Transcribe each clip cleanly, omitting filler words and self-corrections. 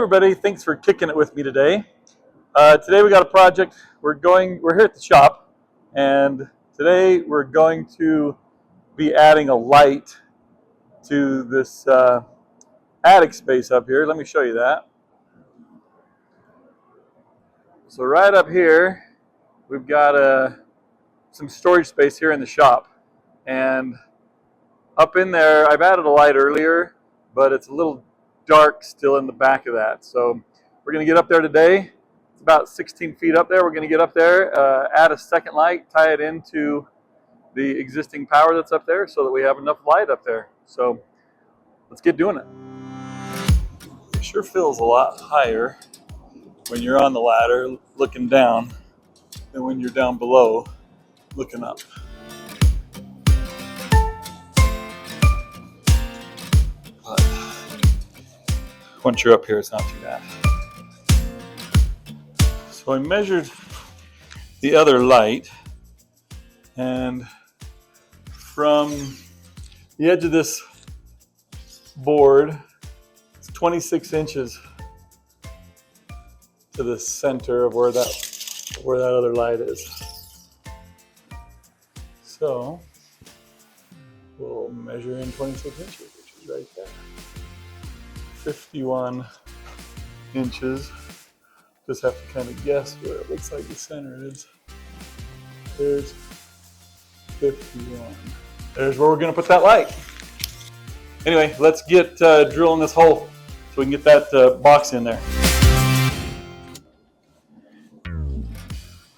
everybody, thanks for kicking it with me today. Today we got a project. We're here at the shop, and today we're going to be adding a light to this attic space up here. Let me show you that. So right up here, we've got some storage space here in the shop, and up in there, I've added a light earlier, but it's a little dark still in the back of that. So we're going to get up there today. It's about 16 feet up there. We're going to get up there, add a second light, tie it into the existing power that's up there so that we have enough light up there. So let's get doing it. It sure feels a lot higher when you're on the ladder looking down than when you're down below looking up. But once you're up here, it's not too bad. So I measured the other light, and from the edge of this board, it's 26 inches to the center of where that other light is. So we'll measure in 26 inches, which is right there. 51 inches. Just have to kind of guess where it looks like the center is. There's 51. There's where we're going to put that light. Anyway, let's get drilling this hole so we can get that box in there.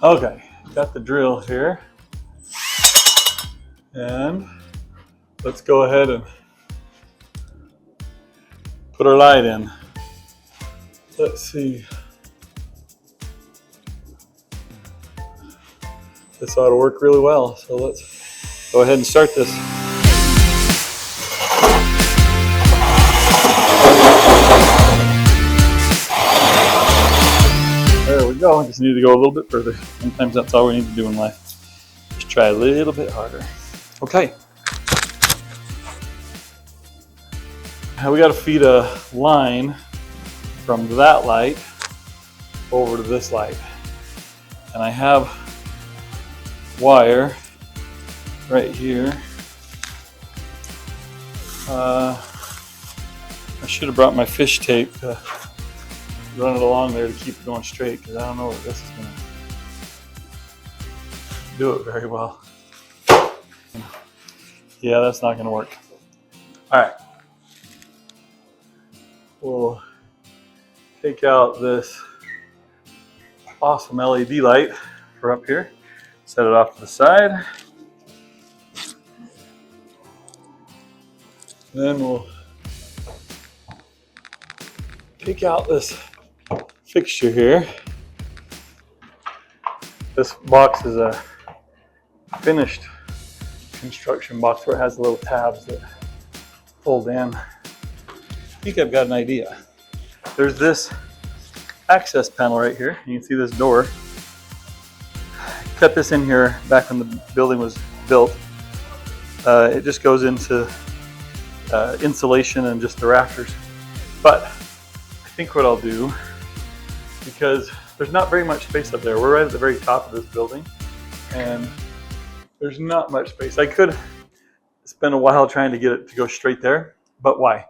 Okay, got the drill here. And let's go ahead and put our light in. Let's see. This ought to work really well. So let's go ahead and start this. There we go. Just need to go a little bit further. Sometimes that's all we need to do in life. Just try a little bit harder. Okay. Now we got to feed a line from that light over to this light. And I have wire right here. I should have brought my fish tape to run it along there to keep it going straight, because I don't know if this is going to do it very well. Yeah, that's not going to work. All right. We'll take out this awesome LED light for up here. Set it off to the side. Then we'll take out this fixture here. This box is a finished construction box where it has little tabs that fold in. I think I've got an idea. There's this access panel right here. You can see this door. Cut this in here back when the building was built. It just goes into insulation and just the rafters. But I think what I'll do, because there's not very much space up there. We're right at the very top of this building, and there's not much space. I could spend a while trying to get it to go straight there, but why?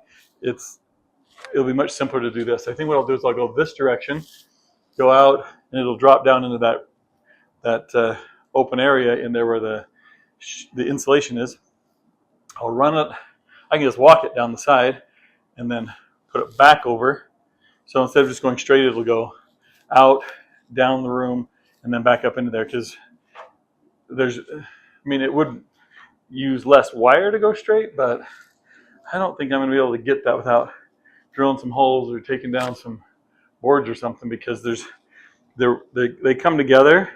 It'll be much simpler to do this. I think what I'll do is I'll go this direction, go out, and it'll drop down into that open area in there where the insulation is. I'll run it. I can just walk it down the side and then put it back over. So instead of just going straight, it'll go out, down the room, and then back up into there. Because it would use less wire to go straight, but I don't think I'm going to be able to get that without drilling some holes or taking down some boards or something, because they come together.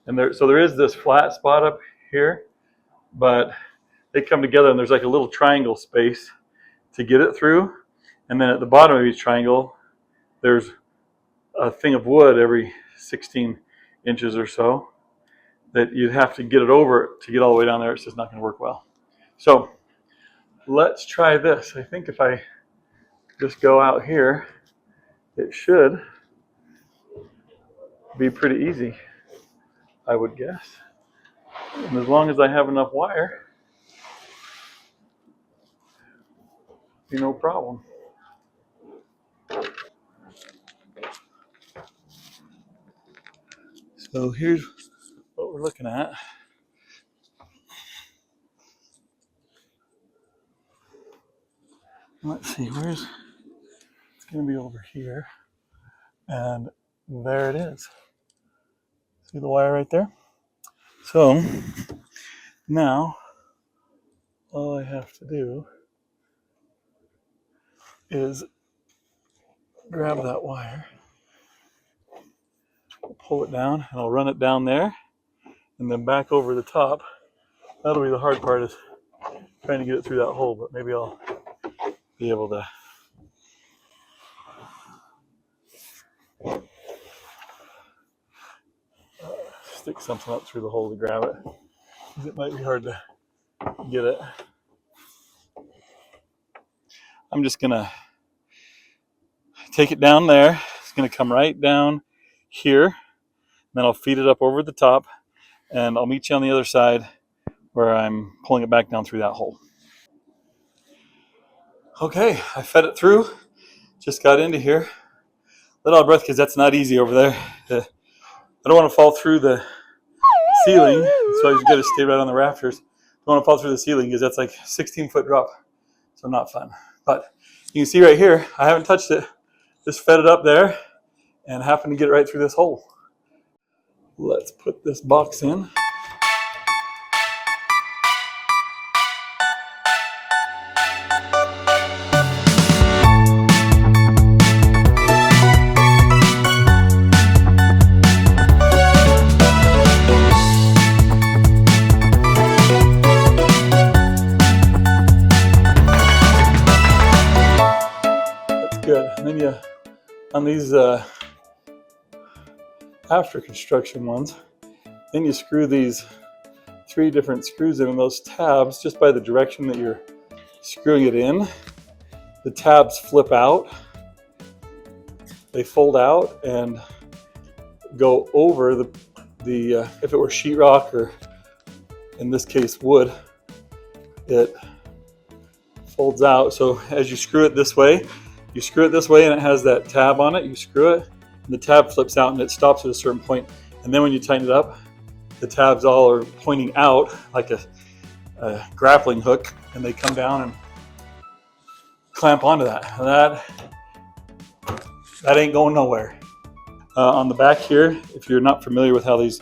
And there is this flat spot up here, but they come together and there's like a little triangle space to get it through. And then at the bottom of each triangle, there's a thing of wood every 16 inches or so that you'd have to get it over to get all the way down there. It's just not going to work well. So let's try this. I think if I just go out here, it should be pretty easy, I would guess. And as long as I have enough wire, be no problem. So here's what we're looking at. Let's see, it's going to be over here. And there it is. See the wire right there? So now all I have to do is grab that wire, pull it down, and I'll run it down there and then back over the top. That'll be the hard part, is trying to get it through that hole, but maybe I'll be able to stick something up through the hole to grab it, because it might be hard to get it. I'm just gonna take it down there. It's gonna come right down here. Then I'll feed it up over the top, and I'll meet you on the other side where I'm pulling it back down through that hole. Okay, I fed it through. Just got into here. Let out of breath because that's not easy over there. I don't want to fall through the ceiling, so I just got to stay right on the rafters. Don't want to fall through the ceiling because that's like 16-foot drop, so not fun. But you can see right here, I haven't touched it. Just fed it up there and happened to get it right through this hole. Let's put this box in. That's good. And then you, on these after construction ones, then you screw these 3 different screws in those tabs. Just by the direction that you're screwing it in, the tabs flip out, they fold out and go over the if it were sheetrock, or in this case wood, it folds out. So as you screw it this way, and it has that tab on it, you screw it, and the tab flips out and it stops at a certain point. And then when you tighten it up, the tabs all are pointing out like a grappling hook, and they come down and clamp onto that. And that ain't going nowhere. On the back here, if you're not familiar with how these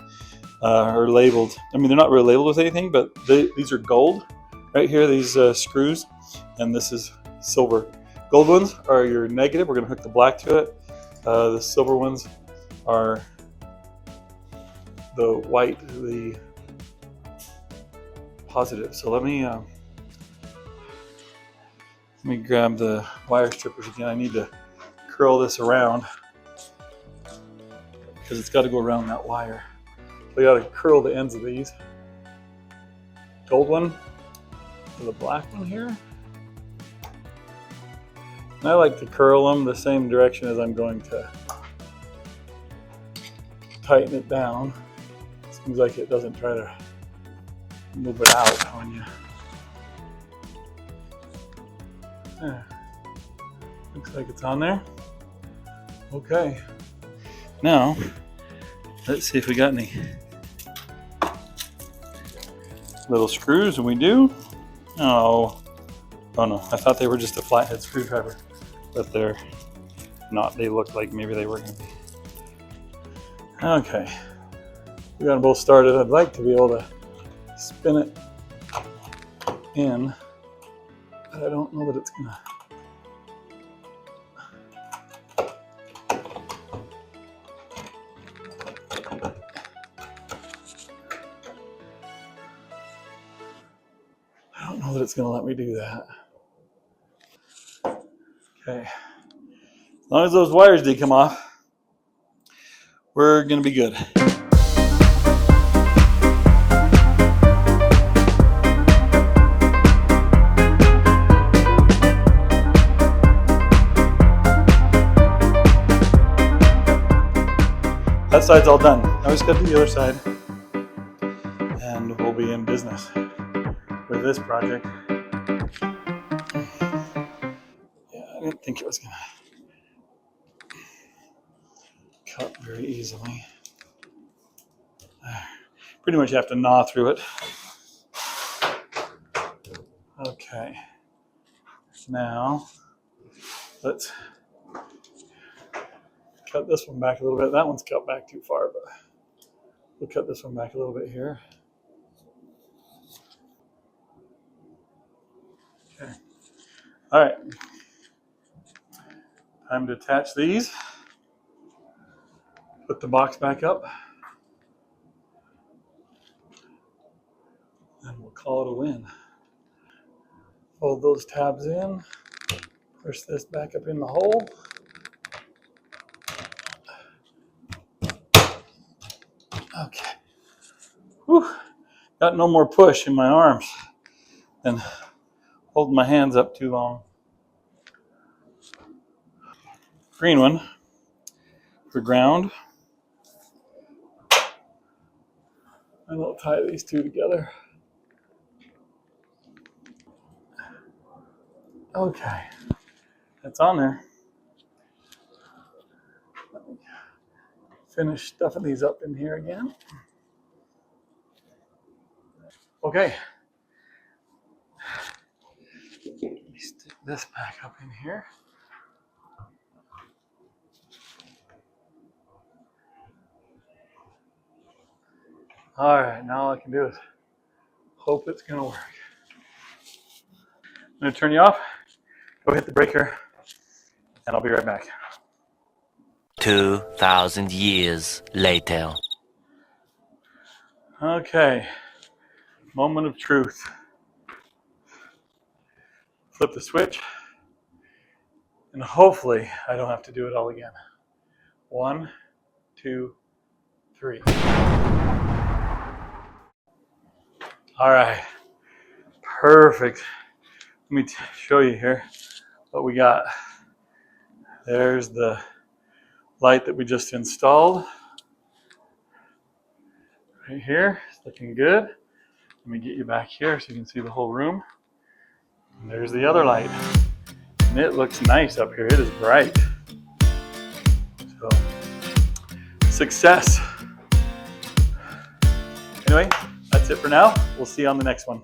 are labeled, I mean, they're not really labeled with anything, but these are gold. Right here, these screws, and this is silver. Gold ones are your negative. We're going to hook the black to it. The silver ones are the white, the positive. So let me grab the wire strippers again. I need to curl this around because it's got to go around that wire. So you got to curl the ends of these. Gold one to the black one here. And I like to curl them the same direction as I'm going to tighten it down. Seems like it doesn't try to move it out when you. Looks like it's on there. Okay. Now, let's see if we got any little screws, and we do. Oh no, I thought they were just a flathead screwdriver, but they're not. They look like maybe they were going to be. Okay, we got them both started. I'd like to be able to spin it in, but I don't know that it's gonna. I don't know that it's gonna let me do that. Okay, as long as those wires did come off, we're gonna be good. that side's all done. Now we just got to do the other side, and we'll be in business with this project. Yeah, I didn't think it was gonna cut very easily. Pretty much have to gnaw through it. Okay, so now let's cut this one back a little bit. That one's cut back too far, but we'll cut this one back a little bit here. Okay. All right. Time to attach these. Put the box back up. And we'll call it a win. Fold those tabs in. Push this back up in the hole. Okay. Whew. Got no more push in my arms than holding my hands up too long. Green one for ground. And we'll tie these two together. Okay, that's on there. Let me finish stuffing these up in here again. Okay. Let me stick this back up in here. All right, now all I can do is hope it's gonna work. I'm gonna turn you off, go hit the breaker, and I'll be right back. 2,000 years later. Okay, moment of truth. Flip the switch, and hopefully I don't have to do it all again. 1, 2, 3. All right, perfect. Let me show you here what we got. There's the light that we just installed. Right here, it's looking good. Let me get you back here so you can see the whole room. And there's the other light. And it looks nice up here. It is bright. So, success. Anyway, that's it for now. We'll see you on the next one.